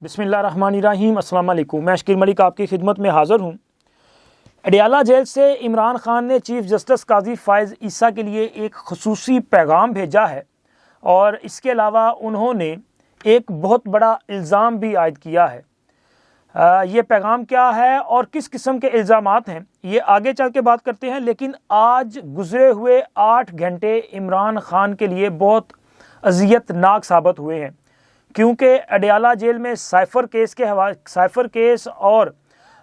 بسم اللہ الرحمن الرحیم۔ السلام علیکم، میں شکیل ملک آپ کی خدمت میں حاضر ہوں۔ اڈیالہ جیل سے عمران خان نے چیف جسٹس قاضی فائز عیسیٰ کے لیے ایک خصوصی پیغام بھیجا ہے، اور اس کے علاوہ انہوں نے ایک بہت بڑا الزام بھی عائد کیا ہے۔ یہ پیغام کیا ہے اور کس قسم کے الزامات ہیں، یہ آگے چل کے بات کرتے ہیں، لیکن آج گزرے ہوئے 8 گھنٹے عمران خان کے لیے بہت اذیت ناک ثابت ہوئے ہیں، کیونکہ اڈیالہ جیل میں سائفر کیس اور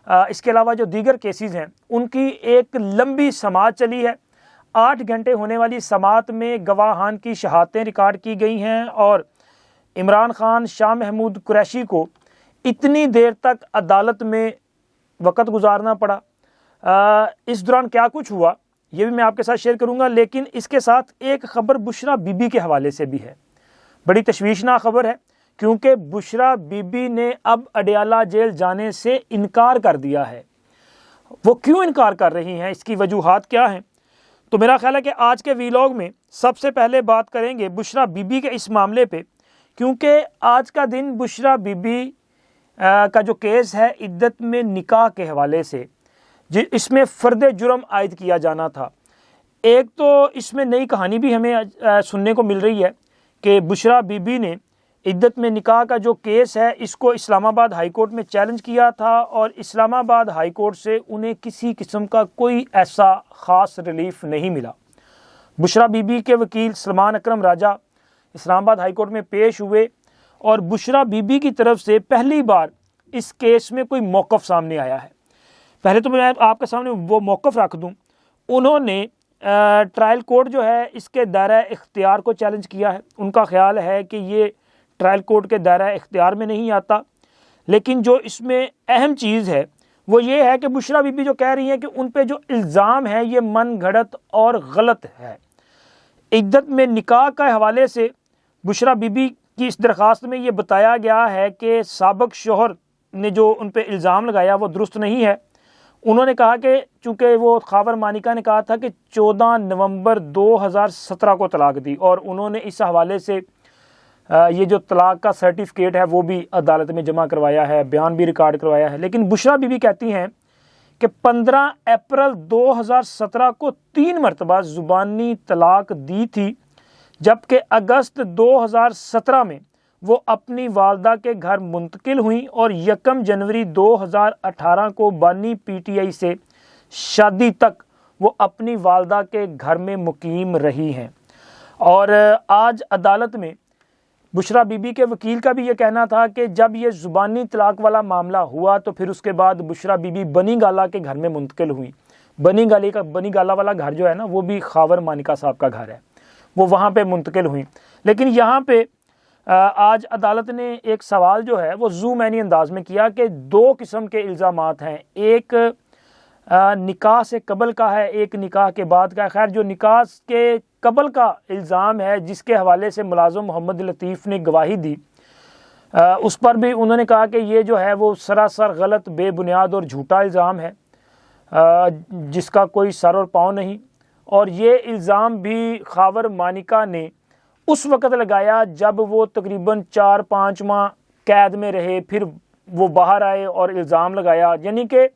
اس کے علاوہ جو دیگر کیسز ہیں ان کی ایک لمبی سماعت چلی ہے۔ 8 گھنٹے ہونے والی سماعت میں گواہان کی شہادتیں ریکارڈ کی گئی ہیں، اور عمران خان، شاہ محمود قریشی کو اتنی دیر تک عدالت میں وقت گزارنا پڑا۔ اس دوران کیا کچھ ہوا یہ بھی میں آپ کے ساتھ شیئر کروں گا، لیکن اس کے ساتھ ایک خبر بشرا بی بی کے حوالے سے بھی ہے۔ بڑی تشویشناک خبر ہے، کیونکہ بشرا بی بی نے اب اڈیالہ جیل جانے سے انکار کر دیا ہے۔ وہ کیوں انکار کر رہی ہیں، اس کی وجوہات کیا ہیں؟ تو میرا خیال ہے کہ آج کے ویلاگ میں سب سے پہلے بات کریں گے بشرا بی بی کے اس معاملے پہ، کیونکہ آج کا دن بشرا بی بی کا جو کیس ہے عدت میں نکاح کے حوالے سے، اس میں فرد جرم عائد کیا جانا تھا۔ ایک تو اس میں نئی کہانی بھی ہمیں سننے کو مل رہی ہے کہ بشرا بی بی نے عدت میں نکاح کا جو کیس ہے اس کو اسلام آباد ہائی کورٹ میں چیلنج کیا تھا، اور اسلام آباد ہائی کورٹ سے انہیں کسی قسم کا کوئی ایسا خاص ریلیف نہیں ملا۔ بشرا بی بی کے وکیل سلمان اکرم راجہ اسلام آباد ہائی کورٹ میں پیش ہوئے، اور بشرا بی بی کی طرف سے پہلی بار اس کیس میں کوئی موقف سامنے آیا ہے۔ پہلے تو میں آپ کے سامنے وہ موقف رکھ دوں، انہوں نے ٹرائل کورٹ جو ہے اس کے دائرہ اختیار کو چیلنج کیا ہے۔ ان کا خیال ہے کہ یہ ٹرائل کورٹ کے دائرہ اختیار میں نہیں آتا، لیکن جو اس میں اہم چیز ہے وہ یہ ہے کہ بشرا بی بی جو کہہ رہی ہیں کہ ان پہ جو الزام ہے یہ من گھڑت اور غلط ہے۔ عدت میں نکاح کے حوالے سے بشرا بی بی کی اس درخواست میں یہ بتایا گیا ہے کہ سابق شوہر نے جو ان پہ الزام لگایا وہ درست نہیں ہے۔ انہوں نے کہا کہ چونکہ وہ خاور مانیکا نے کہا تھا کہ 14 نومبر 2017 کو طلاق دی، اور انہوں نے اس حوالے سے یہ جو طلاق کا سرٹیفکیٹ ہے وہ بھی عدالت میں جمع کروایا ہے، بیان بھی ریکارڈ کروایا ہے۔ لیکن بشرا بی بی کہتی ہیں کہ 15 اپریل 2017 کو 3 مرتبہ زبانی طلاق دی تھی، جبکہ اگست 2017 میں وہ اپنی والدہ کے گھر منتقل ہوئیں، اور 1 جنوری 2018 کو بانی پی ٹی آئی سے شادی تک وہ اپنی والدہ کے گھر میں مقیم رہی ہیں۔ اور آج عدالت میں بشرا بی بی کے وکیل کا بھی یہ کہنا تھا کہ جب یہ زبانی طلاق والا معاملہ ہوا تو پھر اس کے بعد بشرا بی بی بنی گالا کے گھر میں منتقل ہوئی۔ بنی گالا والا گھر جو ہے نا وہ بھی خاور مانیکا صاحب کا گھر ہے، وہ وہاں پہ منتقل ہوئی۔ لیکن یہاں پہ آج عدالت نے ایک سوال جو ہے وہ زو مینی انداز میں کیا کہ 2 قسم کے الزامات ہیں، ایک نکاح سے قبل کا ہے، ایک نکاح کے بعد کا ہے۔ خیر، جو نکاح کے قبل کا الزام ہے جس کے حوالے سے ملازم محمد لطیف نے گواہی دی، اس پر بھی انہوں نے کہا کہ یہ جو ہے وہ سراسر غلط، بے بنیاد اور جھوٹا الزام ہے، جس کا کوئی سر اور پاؤں نہیں۔ اور یہ الزام بھی خاور مانیکا نے اس وقت لگایا جب وہ تقریباً 4-5 ماہ قید میں رہے، پھر وہ باہر آئے اور الزام لگایا۔ یعنی کہ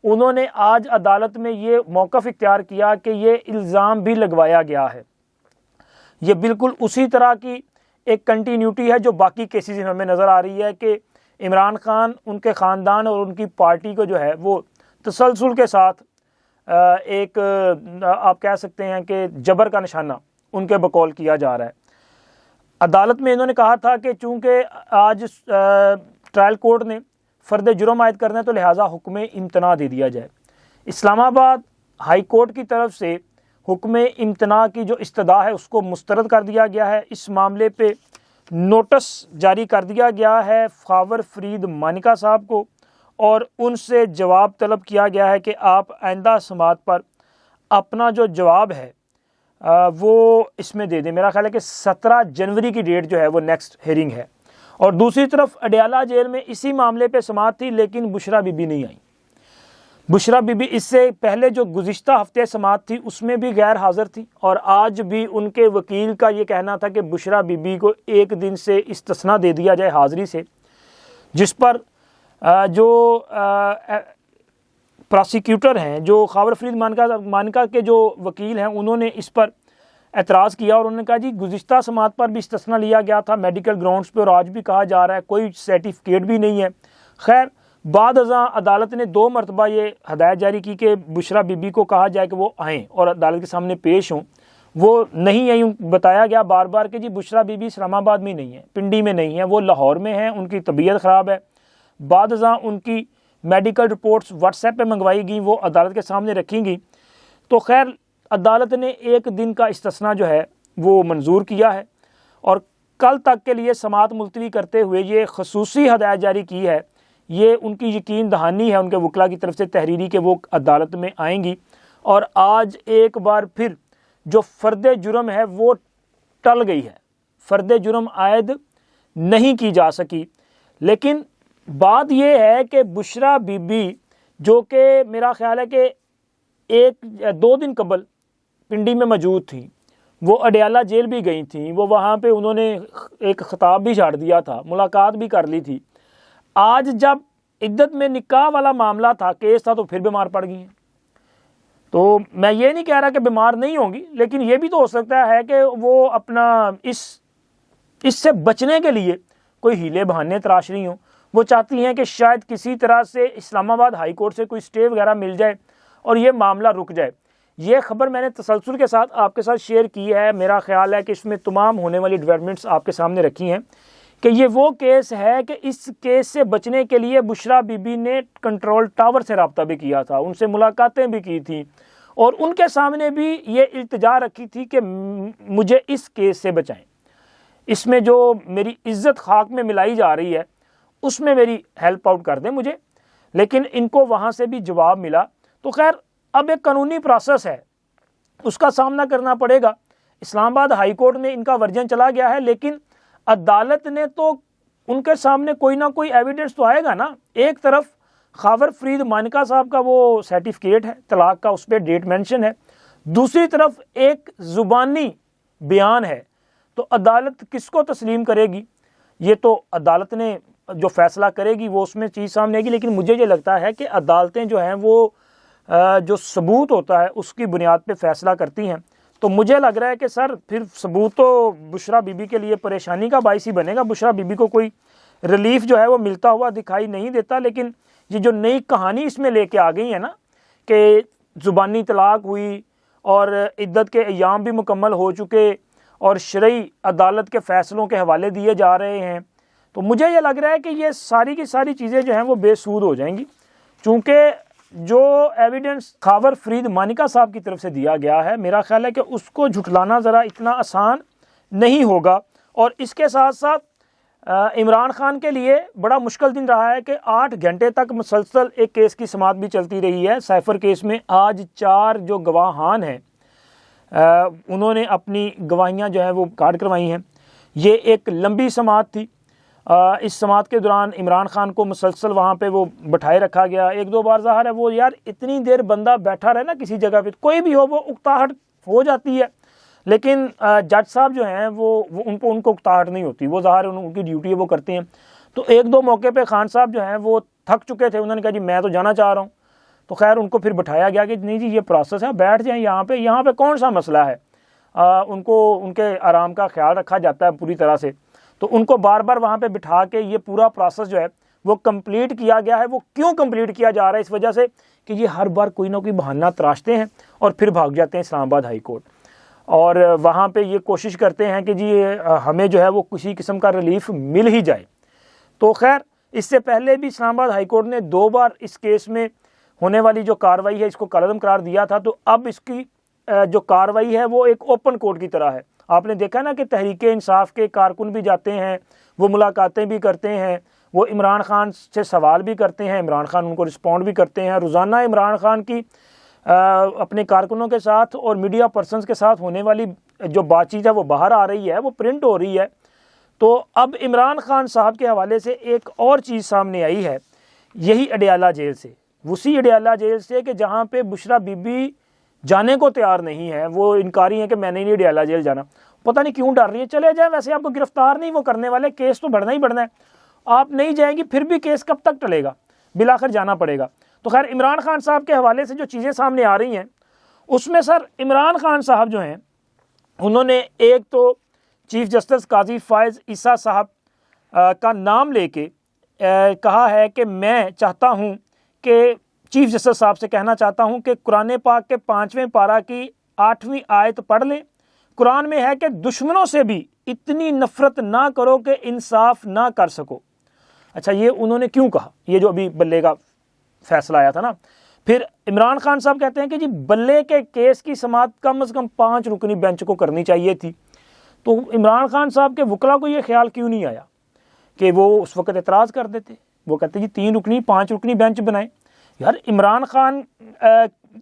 انہوں نے آج عدالت میں یہ موقف اختیار کیا کہ یہ الزام بھی لگوایا گیا ہے۔ یہ بالکل اسی طرح کی ایک کنٹینیوٹی ہے جو باقی کیسز میں ہمیں نظر آ رہی ہے کہ عمران خان، ان کے خاندان اور ان کی پارٹی کو جو ہے وہ تسلسل کے ساتھ ایک آپ کہہ سکتے ہیں کہ جبر کا نشانہ ان کے بقول کیا جا رہا ہے۔ عدالت میں انہوں نے کہا تھا کہ چونکہ آج ٹرائل کورٹ نے فرد جرم عائد کرنا ہے تو لہٰذا حکم امتناع دے دیا جائے۔ اسلام آباد ہائی کورٹ کی طرف سے حکم امتناع کی جو استدعا ہے اس کو مسترد کر دیا گیا ہے۔ اس معاملے پہ نوٹس جاری کر دیا گیا ہے خاور فرید مانیکا صاحب کو، اور ان سے جواب طلب کیا گیا ہے کہ آپ آئندہ سماعت پر اپنا جو جواب ہے وہ اس میں دے دیں۔ میرا خیال ہے کہ 17 جنوری کی ڈیٹ جو ہے وہ نیکسٹ ہیئرنگ ہے۔ اور دوسری طرف اڈیالہ جیل میں اسی معاملے پہ سماعت تھی، لیکن بشرا بی بی نہیں آئی۔ بشرا بی بی اس سے پہلے جو گزشتہ ہفتے سماعت تھی اس میں بھی غیر حاضر تھی، اور آج بھی ان کے وکیل کا یہ کہنا تھا کہ بشرا بی بی کو 1 دن سے استثناء دے دیا جائے حاضری سے۔ جس پر جو پراسیکیوٹر ہیں، جو خاور فرید مانکا کے جو وکیل ہیں، انہوں نے اس پر اعتراض کیا اور انہوں نے کہا جی گزشتہ سماعت پر بھی استثنا لیا گیا تھا میڈیکل گراؤنڈز پہ، اور آج بھی کہا جا رہا ہے کوئی سرٹیفکیٹ بھی نہیں ہے۔ خیر بعد ازاں عدالت نے 2 مرتبہ یہ ہدایت جاری کی کہ بشرا بی بی کو کہا جائے کہ وہ آئیں اور عدالت کے سامنے پیش ہوں، وہ نہیں ہے۔ یوں بتایا گیا بار بار کہ جی بشرا بی بی اسلام آباد میں نہیں ہے، پنڈی میں نہیں ہے، وہ لاہور میں ہیں، ان کی طبیعت خراب ہے۔ بعد ازاں ان کی میڈیکل رپورٹس واٹس ایپ پہ منگوائی گئیں، وہ عدالت کے سامنے رکھی گئیں۔ تو خیر عدالت نے 1 دن کا استثنا جو ہے وہ منظور کیا ہے اور کل تک کے لیے سماعت ملتوی کرتے ہوئے یہ خصوصی ہدایت جاری کی ہے۔ یہ ان کی یقین دہانی ہے ان کے وکلا کی طرف سے تحریری کہ وہ عدالت میں آئیں گی، اور آج ایک بار پھر جو فرد جرم ہے وہ ٹل گئی ہے، فرد جرم عائد نہیں کی جا سکی۔ لیکن بات یہ ہے کہ بشرا بی بی جو کہ میرا خیال ہے کہ 1-2 دن قبل پنڈی میں موجود تھیں، وہ اڈیالہ جیل بھی گئی تھیں، وہ وہاں پہ انہوں نے ایک خطاب بھی چھاڑ دیا تھا، ملاقات بھی کر لی تھی۔ آج جب عدت میں نکاح والا معاملہ تھا، کیس تھا، تو پھر بیمار پڑ گئی ہیں۔ تو میں یہ نہیں کہہ رہا کہ بیمار نہیں ہوں گی، لیکن یہ بھی تو ہو سکتا ہے کہ وہ اپنا اس سے بچنے کے لیے کوئی ہیلے بہانے تراش رہی ہوں۔ وہ چاہتی ہیں کہ شاید کسی طرح سے اسلام آباد ہائی کورٹ سے کوئی سٹے وغیرہ مل جائے اور یہ معاملہ رک جائے۔ یہ خبر میں نے تسلسل کے ساتھ آپ کے ساتھ شیئر کی ہے، میرا خیال ہے کہ اس میں تمام ہونے والی ڈیولپمنٹس آپ کے سامنے رکھی ہیں کہ یہ وہ کیس ہے کہ اس کیس سے بچنے کے لیے بشرا بی بی نے کنٹرول ٹاور سے رابطہ بھی کیا تھا، ان سے ملاقاتیں بھی کی تھیں، اور ان کے سامنے بھی یہ التجا رکھی تھی کہ مجھے اس کیس سے بچائیں، اس میں جو میری عزت خاک میں ملائی جا رہی ہے اس میں میری ہیلپ آؤٹ کر دیں مجھے۔ لیکن ان کو وہاں سے بھی جواب ملا۔ تو خیر اب ایک قانونی پروسیس ہے، اس کا سامنا کرنا پڑے گا۔ اسلام آباد ہائی کورٹ میں ان کا ورژن چلا گیا ہے، لیکن عدالت نے تو ان کے سامنے کوئی نہ کوئی ایویڈنس تو آئے گا نا۔ ایک طرف خاور فرید مانکا صاحب کا وہ سرٹیفکیٹ ہے طلاق کا، اس پہ ڈیٹ مینشن ہے، دوسری طرف ایک زبانی بیان ہے۔ تو عدالت کس کو تسلیم کرے گی؟ یہ تو عدالت نے جو فیصلہ کرے گی وہ اس میں چیز سامنے آئے گی، لیکن مجھے یہ لگتا ہے کہ عدالتیں جو ہیں وہ جو ثبوت ہوتا ہے اس کی بنیاد پہ فیصلہ کرتی ہیں۔ تو مجھے لگ رہا ہے کہ سر پھر ثبوت تو بشرا بی بی کے لیے پریشانی کا باعث ہی بنے گا۔ بشرا بی بی کو کوئی ریلیف جو ہے وہ ملتا ہوا دکھائی نہیں دیتا، لیکن یہ جو نئی کہانی اس میں لے کے آ گئی ہے نا کہ زبانی طلاق ہوئی اور عدت کے ایام بھی مکمل ہو چکے اور شرعی عدالت کے فیصلوں کے حوالے دیے جا رہے ہیں، تو مجھے یہ لگ رہا ہے کہ یہ ساری کی ساری چیزیں جو ہیں وہ بے سود ہو جائیں گی، چونکہ جو ایویڈنس خاور فرید مانکا صاحب کی طرف سے دیا گیا ہے میرا خیال ہے کہ اس کو جھٹلانا ذرا اتنا آسان نہیں ہوگا۔ اور اس کے ساتھ ساتھ عمران خان کے لیے بڑا مشکل دن رہا ہے کہ 8 گھنٹے تک مسلسل ایک کیس کی سماعت بھی چلتی رہی ہے۔ سائفر کیس میں آج 4 جو گواہان ہیں انہوں نے اپنی گواہیاں جو ہیں وہ ریکارڈ کروائی ہیں۔ یہ ایک لمبی سماعت تھی۔ اس سماعت کے دوران عمران خان کو مسلسل وہاں پہ وہ بٹھائے رکھا گیا، 1-2 بار ظاہر ہے وہ یار اتنی دیر بندہ بیٹھا رہے نا کسی جگہ پہ، کوئی بھی ہو وہ اکتاہٹ ہو جاتی ہے، لیکن جج صاحب جو ہیں وہ ان کو اکتاہٹ نہیں ہوتی، وہ ظاہر ان کی ڈیوٹی ہے وہ کرتے ہیں۔ تو 1-2 موقع پہ خان صاحب جو ہیں وہ تھک چکے تھے، انہوں نے کہا جی میں تو جانا چاہ رہا ہوں، تو خیر ان کو پھر بٹھایا گیا کہ نہیں جی یہ پروسیس ہے، بیٹھ جائیں یہاں پہ کون سا مسئلہ ہے۔ ان کو ان کے آرام کا خیال رکھا جاتا ہے پوری طرح سے، تو ان کو بار بار وہاں پہ بٹھا کے یہ پورا پروسیس جو ہے وہ کمپلیٹ کیا گیا ہے۔ وہ کیوں کمپلیٹ کیا جا رہا ہے؟ اس وجہ سے کہ یہ ہر بار کوئی نہ کوئی بہانہ تراشتے ہیں اور پھر بھاگ جاتے ہیں اسلام آباد ہائی کورٹ، اور وہاں پہ یہ کوشش کرتے ہیں کہ جی ہمیں جو ہے وہ کسی قسم کا ریلیف مل ہی جائے۔ تو خیر اس سے پہلے بھی اسلام آباد ہائی کورٹ نے 2 بار اس کیس میں ہونے والی جو کارروائی ہے اس کو کالعدم قرار دیا تھا، تو اب اس کی جو کارروائی ہے وہ ایک اوپن کورٹ کی طرح ہے۔ آپ نے دیکھا نا کہ تحریک انصاف کے کارکن بھی جاتے ہیں، وہ ملاقاتیں بھی کرتے ہیں، وہ عمران خان سے سوال بھی کرتے ہیں، عمران خان ان کو رسپونڈ بھی کرتے ہیں۔ روزانہ عمران خان کی اپنے کارکنوں کے ساتھ اور میڈیا پرسنز کے ساتھ ہونے والی جو بات چیت ہے وہ باہر آ رہی ہے، وہ پرنٹ ہو رہی ہے۔ تو اب عمران خان صاحب کے حوالے سے ایک اور چیز سامنے آئی ہے، یہی اڈیالہ جیل سے، اسی اڈیالہ جیل سے کہ جہاں پہ بشرا بی بی جانے کو تیار نہیں ہے، وہ انکاری ہیں کہ میں نے نہیں اڈیالہ جیل جانا، پتہ نہیں کیوں ڈر رہی ہے، چلے جائیں، ویسے آپ کو گرفتار نہیں وہ کرنے والے، کیس تو بڑھنا ہی بڑھنا ہے۔ آپ نہیں جائیں گی پھر بھی کیس کب تک ٹلے گا، بالآخر جانا پڑے گا۔ تو خیر عمران خان صاحب کے حوالے سے جو چیزیں سامنے آ رہی ہیں اس میں سر عمران خان صاحب جو ہیں انہوں نے ایک تو چیف جسٹس قاضی فائز عیسیٰ صاحب کا نام لے کے کہا ہے کہ میں چاہتا ہوں کہ چیف جسٹس صاحب سے کہنا چاہتا ہوں کہ قرآن پاک کے 5ویں پارہ کی 8ویں آیت پڑھ لیں۔ قرآن میں ہے کہ دشمنوں سے بھی اتنی نفرت نہ کرو کہ انصاف نہ کر سکو۔ اچھا یہ انہوں نے کیوں کہا؟ یہ جو ابھی بلے کا فیصلہ آیا تھا نا، پھر عمران خان صاحب کہتے ہیں کہ جی بلے کے کیس کی سماعت کم از کم 5 رکنی بینچ کو کرنی چاہیے تھی۔ تو عمران خان صاحب کے وکلاء کو یہ خیال کیوں نہیں آیا کہ وہ اس وقت اعتراض کر دیتے؟ وہ کہتے جی 3 رکنی 5 رکنی بینچ بنائیں۔ یار عمران خان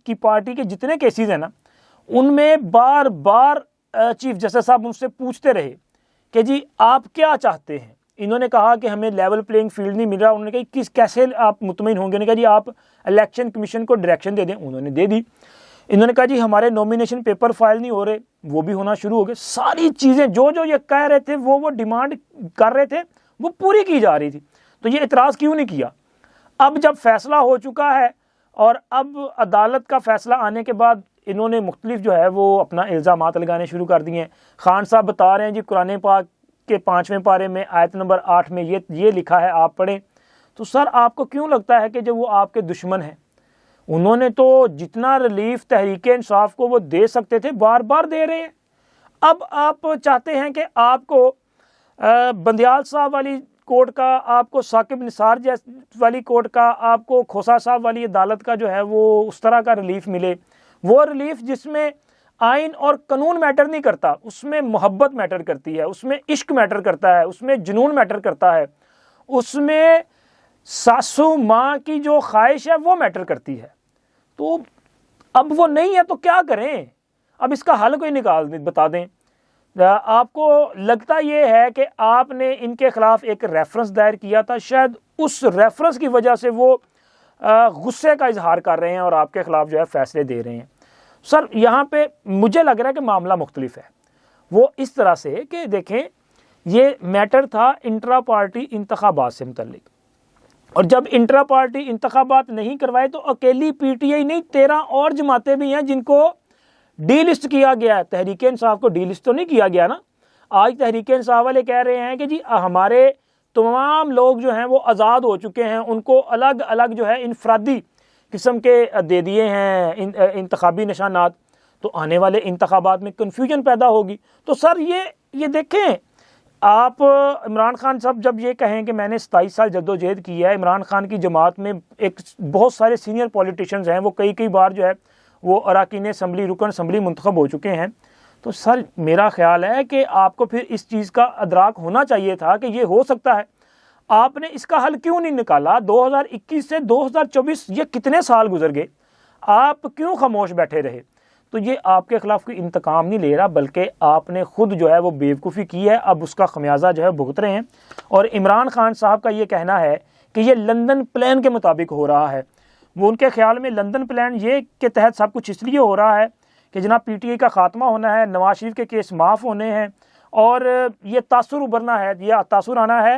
کی پارٹی کے جتنے کیسز ہیں نا ان میں بار بار چیف جسٹس صاحب ان سے پوچھتے رہے کہ جی آپ کیا چاہتے ہیں۔ انہوں نے کہا کہ ہمیں لیول پلینگ فیلڈ نہیں مل رہا۔ انہوں نے کہا کیسے آپ مطمئن ہوں گے؟ انہوں نے کہا جی آپ الیکشن کمیشن کو ڈائریکشن دے دیں، انہوں نے دے دی۔ انہوں نے کہا جی ہمارے نومینیشن پیپر فائل نہیں ہو رہے، وہ بھی ہونا شروع ہو گئے۔ ساری چیزیں جو یہ کہہ رہے تھے وہ ڈیمانڈ کر رہے تھے وہ پوری کی جا رہی تھی۔ تو یہ اعتراض کیوں نہیں کیا؟ اب جب فیصلہ ہو چکا ہے اور اب عدالت کا فیصلہ آنے کے بعد انہوں نے مختلف جو ہے وہ اپنا الزامات لگانے شروع کر دیے ہیں۔ خان صاحب بتا رہے ہیں جی قرآن پاک کے 5ویں پارے میں آیت نمبر 8 میں یہ لکھا ہے، آپ پڑھیں۔ تو سر آپ کو کیوں لگتا ہے کہ جب وہ آپ کے دشمن ہیں، انہوں نے تو جتنا ریلیف تحریک انصاف کو وہ دے سکتے تھے بار بار دے رہے ہیں۔ اب آپ چاہتے ہیں کہ آپ کو بندیال صاحب والی کورٹ کا، آپ کو ثاقب نثار والی کورٹ کا، آپ کو کھوسا صاحب والی عدالت کا جو ہے وہ اس طرح کا ریلیف ملے، وہ ریلیف جس میں آئین اور قانون میٹر نہیں کرتا، اس میں محبت میٹر کرتی ہے، اس میں عشق میٹر کرتا ہے، اس میں جنون میٹر کرتا ہے، اس میں ساسو ماں کی جو خواہش ہے وہ میٹر کرتی ہے۔ تو اب وہ نہیں ہے تو کیا کریں؟ اب اس کا حل کوئی نکال دیں، بتا دیں۔ آپ کو لگتا یہ ہے کہ آپ نے ان کے خلاف ایک ریفرنس دائر کیا تھا، شاید اس ریفرنس کی وجہ سے وہ غصے کا اظہار کر رہے ہیں اور آپ کے خلاف جو ہے فیصلے دے رہے ہیں۔ سر یہاں پہ مجھے لگ رہا ہے کہ معاملہ مختلف ہے۔ وہ اس طرح سے کہ دیکھیں یہ میٹر تھا انٹرا پارٹی انتخابات سے متعلق، اور جب انٹرا پارٹی انتخابات نہیں کروائے تو اکیلی پی ٹی آئی نہیں 13 اور جماعتیں بھی ہیں جن کو ڈی لسٹ کیا گیا ہے۔ تحریک انصاف کو ڈی لسٹ تو نہیں کیا گیا نا۔ آج تحریک انصاف والے کہہ رہے ہیں کہ جی ہمارے تمام لوگ جو ہیں وہ آزاد ہو چکے ہیں، ان کو الگ الگ جو ہے انفرادی قسم کے دے دیے ہیں انتخابی نشانات، تو آنے والے انتخابات میں کنفیوژن پیدا ہوگی۔ تو سر یہ دیکھیں، آپ عمران خان صاحب جب یہ کہیں کہ میں نے 27 سال جدوجہد کی ہے، عمران خان کی جماعت میں ایک بہت سارے سینئر پولیٹیشنز ہیں، وہ کئی بار جو ہے وہ اراکین اسمبلی، رکن اسمبلی منتخب ہو چکے ہیں، تو سر میرا خیال ہے کہ آپ کو پھر اس چیز کا ادراک ہونا چاہیے تھا کہ یہ ہو سکتا ہے۔ آپ نے اس کا حل کیوں نہیں نکالا؟ 2021 سے 2024 یہ کتنے سال گزر گئے، آپ کیوں خاموش بیٹھے رہے؟ تو یہ آپ کے خلاف کوئی انتقام نہیں لے رہا، بلکہ آپ نے خود جو ہے وہ بیوقوفی کی ہے، اب اس کا خمیازہ جو ہے بھگت رہے ہیں۔ اور عمران خان صاحب کا یہ کہنا ہے کہ یہ لندن پلان کے مطابق ہو رہا ہے۔ وہ ان کے خیال میں لندن پلان یہ کے تحت سب کچھ اس لیے ہو رہا ہے کہ جناب پی ٹی آئی کا خاتمہ ہونا ہے، نواز شریف کے کیس معاف ہونے ہیں، اور یہ تاثر ابھرنا ہے، یہ تاثر آنا ہے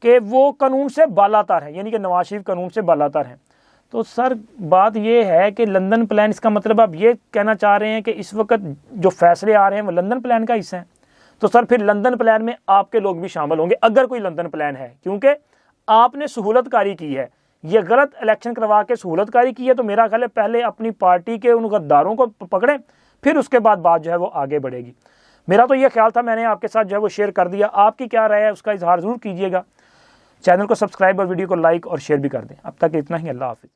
کہ وہ قانون سے بالا تر ہے، یعنی کہ نواز شریف قانون سے بالا تر ہیں۔ تو سر بات یہ ہے کہ لندن پلان، اس کا مطلب آپ یہ کہنا چاہ رہے ہیں کہ اس وقت جو فیصلے آ رہے ہیں وہ لندن پلان کا حصہ ہیں؟ تو سر پھر لندن پلان میں آپ کے لوگ بھی شامل ہوں گے اگر کوئی لندن پلان ہے، کیونکہ آپ نے سہولت کاری کی ہے، یہ غلط الیکشن کروا کے سہولت کاری کی ہے۔ تو میرا خیال ہے پہلے اپنی پارٹی کے ان غداروں کو پکڑیں، پھر اس کے بعد بات جو ہے وہ آگے بڑھے گی۔ میرا تو یہ خیال تھا، میں نے آپ کے ساتھ جو ہے وہ شیئر کر دیا۔ آپ کی کیا رائے ہے اس کا اظہار ضرور کیجیے گا۔ چینل کو سبسکرائب اور ویڈیو کو لائک اور شیئر بھی کر دیں۔ اب تک اتنا ہی، اللہ حافظ۔